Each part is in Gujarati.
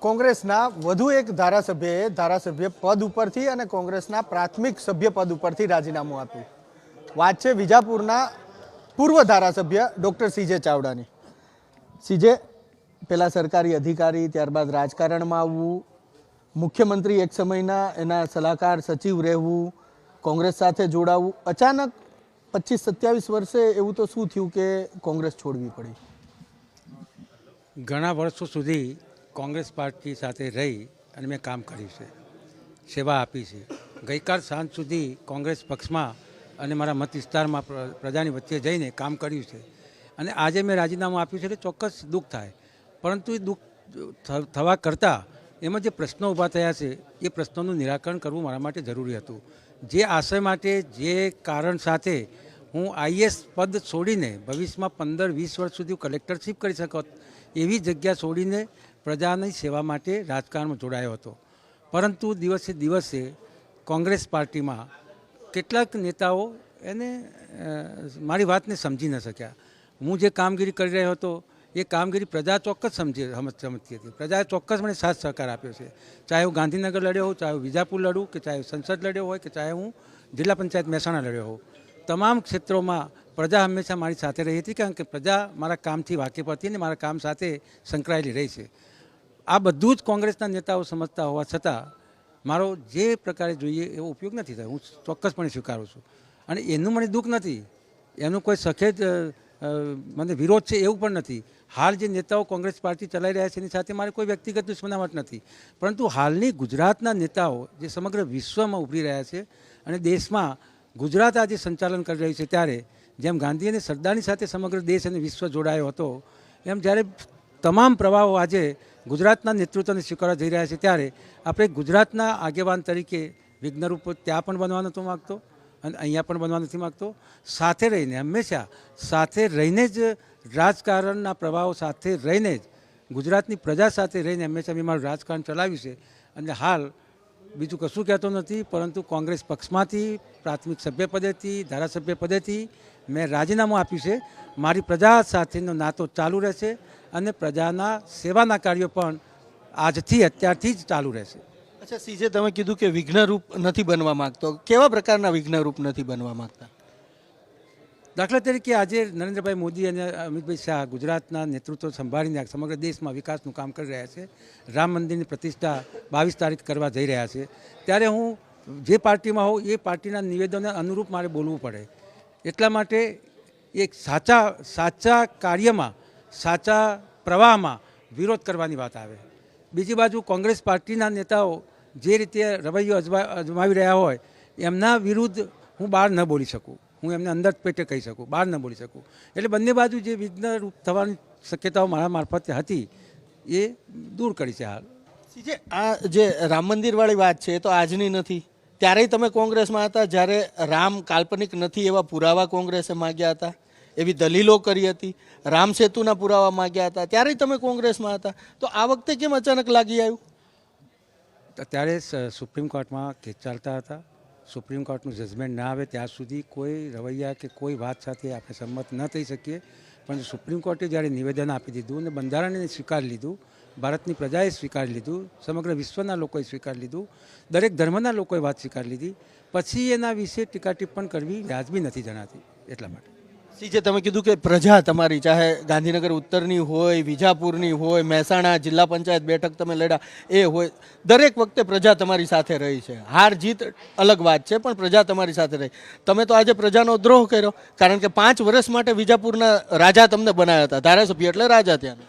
કોંગ્રેસના વધુ એક ધારાસભ્યએ ધારાસભ્ય પદ ઉપરથી અને કોંગ્રેસના પ્રાથમિક સભ્ય પદ ઉપરથી રાજીનામું આપ્યું. વાત છે વિજાપુરના પૂર્વ ધારાસભ્ય ડૉક્ટર સીજે ચાવડાની. સીજે પહેલા સરકારી અધિકારી, ત્યારબાદ રાજકારણમાં આવવું, મુખ્યમંત્રી એક સમયના એના સલાહકાર સચિવ રહેવું, કોંગ્રેસ સાથે જોડાવું. અચાનક 25-27 વર્ષે એવું તો શું થયું કે કોંગ્રેસ છોડવી પડી? ઘણા વર્ષો સુધી કોંગ્રેસ પાર્ટી સાથે રહી અને મેં કામ કર્યું છે, સેવા આપી છે. ગઈકાલ સાંજ સુધી કોંગ્રેસ પક્ષમાં અને મારા મત વિસ્તારમાં પ્રજાની વચ્ચે જઈને કામ કર્યું છે અને આજે મેં રાજીનામું આપ્યું છે એટલે ચોક્કસ દુઃખ થાય. પરંતુ એ દુઃખ થવા કરતાં એમાં જે પ્રશ્નો ઊભા થયા છે એ પ્રશ્નોનું નિરાકરણ કરવું મારા માટે જરૂરી હતું. જે આશય માટે, જે કારણ સાથે હું આઈએસ પદ છોડીને ભવિષ્યમાં 15-20 વર્ષ સુધી કલેક્ટરશીપ કરી શકત એવી જગ્યા છોડીને પ્રજાની સેવા માટે રાજકારણમાં જોડાયો હતો. પરંતુ દિવસે દિવસે કોંગ્રેસ પાર્ટીમાં કેટલાક નેતાઓ એને મારી વાતને સમજી ન શક્યા. હું જે કામગીરી કરી રહ્યો હતો એ કામગીરી પ્રજા ચોક્કસ સમજતી હતી. પ્રજાએ ચોક્કસ મને સાથ સહકાર આપ્યો છે. ચાહે હું ગાંધીનગર લડ્યો હોઉં, ચાહે હું વિજાપુર લડું, કે ચાહે સંસદ લડ્યો હોય, કે ચાહે હું જિલ્લા પંચાયત મહેસાણા લડ્યો હોઉં, તમામ ક્ષેત્રોમાં પ્રજા હંમેશા મારી સાથે રહી હતી, કારણ કે પ્રજા મારા કામથી વાકેફ હતી અને મારા કામ સાથે સંકળાયેલી રહી છે. આ બધું જ કોંગ્રેસના નેતાઓ સમજતા હોવા છતાં મારો જે પ્રકારે જોઈએ એવો ઉપયોગ નથી થયો. હું ચોક્કસપણે સ્વીકારું છું અને એનું મને દુઃખ નથી, એનું કોઈ સખેદ મને વિરોધ છે એવું પણ નથી. હાલ જે નેતાઓ કોંગ્રેસ પાર્ટી ચલાવી રહ્યા છે એની સાથે મારે કોઈ વ્યક્તિગત દુશ્મનાવટ નથી. પરંતુ હાલની ગુજરાતના નેતાઓ જે સમગ્ર વિશ્વમાં ઉભરી રહ્યા છે અને દેશમાં ગુજરાત આજે સંચાલન કરી રહ્યું છે, ત્યારે જેમ ગાંધી અને સરદારની સાથે સમગ્ર દેશ અને વિશ્વ જોડાયો હતો, એમ જ્યારે તમામ પ્રવાહો આજે ગુજરાતના નેતૃત્વને સ્વીકારવા જઈ રહ્યા છે, ત્યારે આપણે ગુજરાતના આગેવાન તરીકે વિઘ્નરૂપ ત્યાં પણ બનવા નથી માગતો અને અહીંયા પણ બનવા નથી માગતો. સાથે રહીને, હંમેશા સાથે રહીને જ રાજકારણના પ્રવાહો સાથે રહીને જ ગુજરાતની પ્રજા સાથે રહીને હંમેશા મેં મારું રાજકારણ ચલાવ્યું છે. અને હાલ બીજું કશું કહેતો નથી, પરંતુ કોંગ્રેસ પક્ષમાંથી પ્રાથમિક સભ્ય પદેથી, ધારાસભ્ય પદેથી મેં રાજીનામું આપ્યું છે. મારી પ્રજા સાથેનો નાતો ચાલુ રહેશે અને પ્રજાના સેવાના કાર્યો પણ આજથી અત્યારથી જ ચાલુ રહેશે. અચ્છા સીજે, તમે કીધું કે વિઘ્નરૂપ નથી બનવા માંગતો. કેવા પ્રકારના વિઘ્નરૂપ નથી બનવા માંગતા? દાખલા તરીકે આજે નરેન્દ્રભાઈ મોદી અને અમિતભાઈ શાહ ગુજરાતના નેતૃત્વ સંભાળીને સમગ્ર દેશમાં વિકાસનું કામ કરી રહ્યા છે. રામ મંદિરની પ્રતિષ્ઠા 22 તારીખ કરવા જઈ રહ્યા છે. ત્યારે હું જે પાર્ટીમાં હોઉં એ પાર્ટીના નિવેદનને અનુરૂપ મારે બોલવું પડે. એટલા માટે એક સાચા કાર્યમાં, સાચા પ્રવાહમાં વિરોધ કરવાની વાત આવે. બીજી બાજુ કોંગ્રેસ પાર્ટીના નેતાઓ જે રીતે રવૈયો અજમાવી રહ્યા હોય એમના વિરુદ્ધ હું બહાર ન બોલી શકું. હું એમને અંદર પેટે કહી શકું, બહાર ન બોલી શકું. એટલે બંને બાજુ જે વિઘ્નરૂપ થવાની શક્યતાઓ મારા મારફતે હતી એ દૂર કરી છે હાલ. સીજે, આ જે રામ મંદિરવાળી વાત છે એ તો આજની નથી. ત્યારેય તમે કોંગ્રેસમાં હતા જ્યારે રામ કાલ્પનિક નથી એવા પુરાવા કોંગ્રેસે માગ્યા હતા, એવી દલીલો કરી હતી. રામ સેતુના પુરાવા માગ્યા હતા, ત્યારેય તમે કોંગ્રેસમાં હતા. તો આ વખતે કેમ અચાનક લાગી આવ્યું? ત્યારે સુપ્રીમ કોર્ટમાં કેસ ચાલતા હતા. સુપ્રીમ કોર્ટનું જજમેન્ટ ના આવે ત્યાં સુધી કોઈ રવૈયા કે કોઈ વાત સાથે આપણે સંમત ન થઈ શકીએ. પણ સુપ્રીમ કોર્ટે જ્યારે નિવેદન આપી દીધું અને બંધારણને સ્વીકારી લીધું, ભારતની પ્રજાએ સ્વીકારી લીધું, સમગ્ર વિશ્વના લોકોએ સ્વીકારી લીધું, દરેક ધર્મના લોકોએ વાત સ્વીકારી લીધી, પછી એના વિશે ટીકા ટિપ્પણ કરવી વ્યાજબી નથી જણાતી. એટલા માટે સીજે, તમે કીધું કે પ્રજા તમારી, ચાહે ગાંધીનગર ઉત્તરની હોય, વિજાપુરની હોય, મહેસાણા જિલ્લા પંચાયત બેઠક તમે લડ્યા એ હોય, દરેક વખતે પ્રજા તમારી સાથે રહી છે. હાર જીત અલગ વાત છે, પણ પ્રજા તમારી સાથે રહી. તમે તો આજે પ્રજાનો દ્રોહ કર્યો, કારણ કે 5 વર્ષ માટે વિજાપુરના રાજા તમને બનાવ્યા હતા, ધારાસભ્ય એટલે રાજા ત્યાં.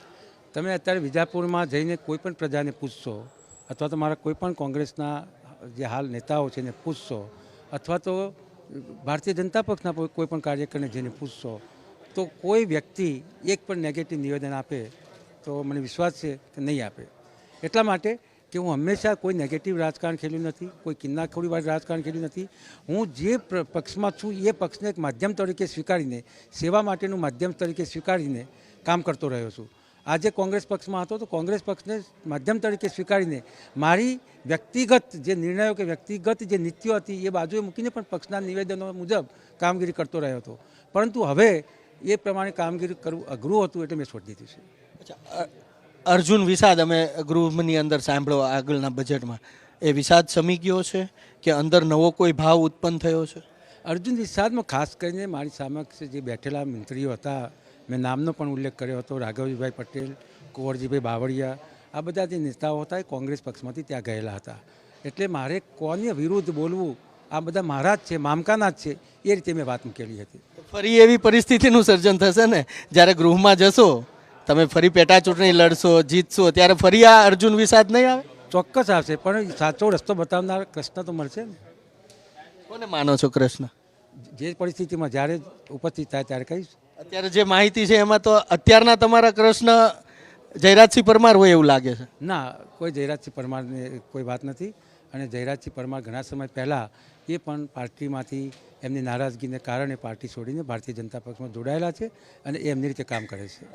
તમે અત્યારે વિજાપુરમાં જઈને કોઈ પણ પ્રજાને પૂછશો, અથવા તો મારા કોઈ પણ કોંગ્રેસના જે હાલ નેતાઓ છે એને પૂછશો, અથવા તો ભારતીય જનતા પક્ષના કોઈ પણ કાર્યકરને જેને પૂછશો, તો કોઈ વ્યક્તિ એક પણ નેગેટિવ નિવેદન આપે તો મને વિશ્વાસ છે કે નહીં આપે. એટલા માટે કે હું હંમેશા કોઈ નેગેટિવ રાજકારણ ખેલ્યું નથી, કોઈ કિન્નાખોરીવાળું રાજકારણ ખેલ્યું નથી. હું જે પક્ષમાં છું એ પક્ષને એક માધ્યમ તરીકે સ્વીકારીને, સેવા માટેનું માધ્યમ તરીકે સ્વીકારીને કામ કરતો રહ્યો છું. આજે કોંગ્રેસ પક્ષમાં હતો તો કોંગ્રેસ પક્ષને માધ્યમ તરીકે સ્વીકારીને મારી વ્યક્તિગત જે નિર્ણયો કે વ્યક્તિગત જે નીતિઓ હતી એ બાજુએ મૂકીને પણ પક્ષના નિવેદનો મુજબ કામગીરી કરતો રહ્યો હતો. પરંતુ હવે એ પ્રમાણે કામગીરી કરવું અઘરું હતું એટલે મેં છોડી દીધી છે. અચ્છા, અર્જુન વિષાદ અમે ગૃહની અંદર સાંભળ્યો આગળના બજેટમાં, એ વિષાદ સમી ગયો છે કે અંદર નવો કોઈ ભાવ ઉત્પન્ન થયો છે? અર્જુન વિષાદમાં ખાસ કરીને મારી સમક્ષ જે બેઠેલા મંત્રીઓ હતા, મેં નામનો પણ ઉલ્લેખ કર્યો હતો, રાઘવજીભાઈ પટેલ, કુંવરજીભાઈ બાવળિયા, આ બધા જે નેતાઓ હતા એ કોંગ્રેસ પક્ષમાંથી ત્યાં ગયેલા હતા. એટલે મારે કોની વિરુદ્ધ બોલવું, આ બધા મારા જ છે, મામકાના જ છે, એ રીતે મેં વાત મૂકેલી હતી. ફરી એવી પરિસ્થિતિનું સર્જન થશે ને, જ્યારે ગૃહમાં જશો તમે, ફરી પેટા ચૂંટણી લડશો, જીતશો, ત્યારે ફરી આ અર્જુન વિષાદ નહીં આવે? ચોક્કસ આવશે, પણ સાચો રસ્તો બતાવનાર કૃષ્ણ તો મળશે ને. કોને માનો છો કૃષ્ણ? જે પરિસ્થિતિમાં જ્યારે ઉપસ્થિત થાય ત્યારે કહીશ. અત્યારે જે માહિતી છે એમાં તો અત્યારના તમારા કૃષ્ણ જયરાજસિંહ પરમાર હોય એવું લાગે છે. ના, કોઈ જયરાજસિંહ પરમારની કોઈ વાત નથી. અને જયરાજસિંહ પરમાર ઘણા સમય પહેલાં એ પણ પાર્ટીમાંથી એમની નારાજગીને કારણે પાર્ટી છોડીને ભારતીય જનતા પક્ષમાં જોડાયેલા છે અને એ એમની રીતે કામ કરે છે.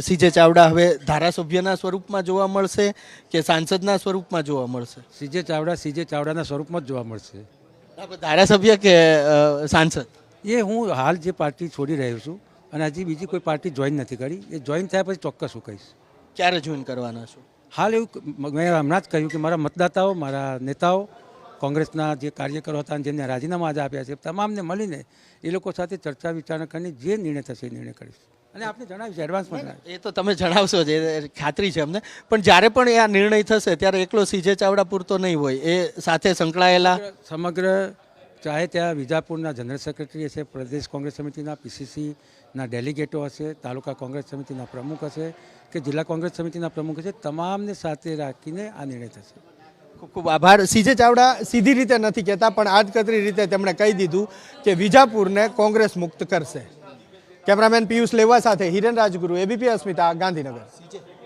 સીજે ચાવડા હવે ધારાસભ્યના સ્વરૂપમાં જોવા મળશે કે સાંસદના સ્વરૂપમાં જોવા મળશે? સીજે ચાવડાના સ્વરૂપમાં જ જોવા મળશે. ધારાસભ્ય કે સાંસદ? એ હું હાલ જે પાર્ટી છોડી રહ્યો છું અને હજી બીજી કોઈ પાર્ટી જોઈન નથી કરી. એ જોઈન થયા પછી ચોક્કસ હું કહીશ. ક્યારે જોઈન કરવાના છો? હાલ એવું મેં હમણાં જ કહ્યું કે મારા મતદાતાઓ, મારા નેતાઓ, કોંગ્રેસના જે કાર્યકરો હતા જેમને રાજીનામા આજે આપ્યા છે, તમામને મળીને એ લોકો સાથે ચર્ચા વિચારણા કરીને જે નિર્ણય થશે એ નિર્ણય કરીશ. અને આપને જણાવીશ એડવાન્સમાં. એ તો તમે જણાવશો જ, એ ખાતરી છે અમને. પણ જ્યારે પણ એ આ નિર્ણય થશે ત્યારે એકલો સીજે ચાવડા પૂરતો નહીં હોય, એ સાથે સંકળાયેલા સમગ્ર, ચાહે ત્યાં વિજાપુરના જનરલ સેક્રેટરી હશે, પ્રદેશ કોંગ્રેસ સમિતિના પીસીસીના ડેલિગેટો હશે, તાલુકા કોંગ્રેસ સમિતિના પ્રમુખ હશે કે જિલ્લા કોંગ્રેસ સમિતિના પ્રમુખ હશે, તમામને સાથે રાખીને આ નિર્ણય થશે. ખૂબ ખૂબ આભાર. સીજે ચાવડા સીધી રીતે નથી કહેતા, પણ આડકતરી રીતે તેમણે કહી દીધું કે વિજાપુરને કોંગ્રેસ મુક્ત કરશે. કેમેરામેન પિયુષ લેવા સાથે હિરેન રાજગુરુ, એબીપી અસ્મિતા, ગાંધીનગર.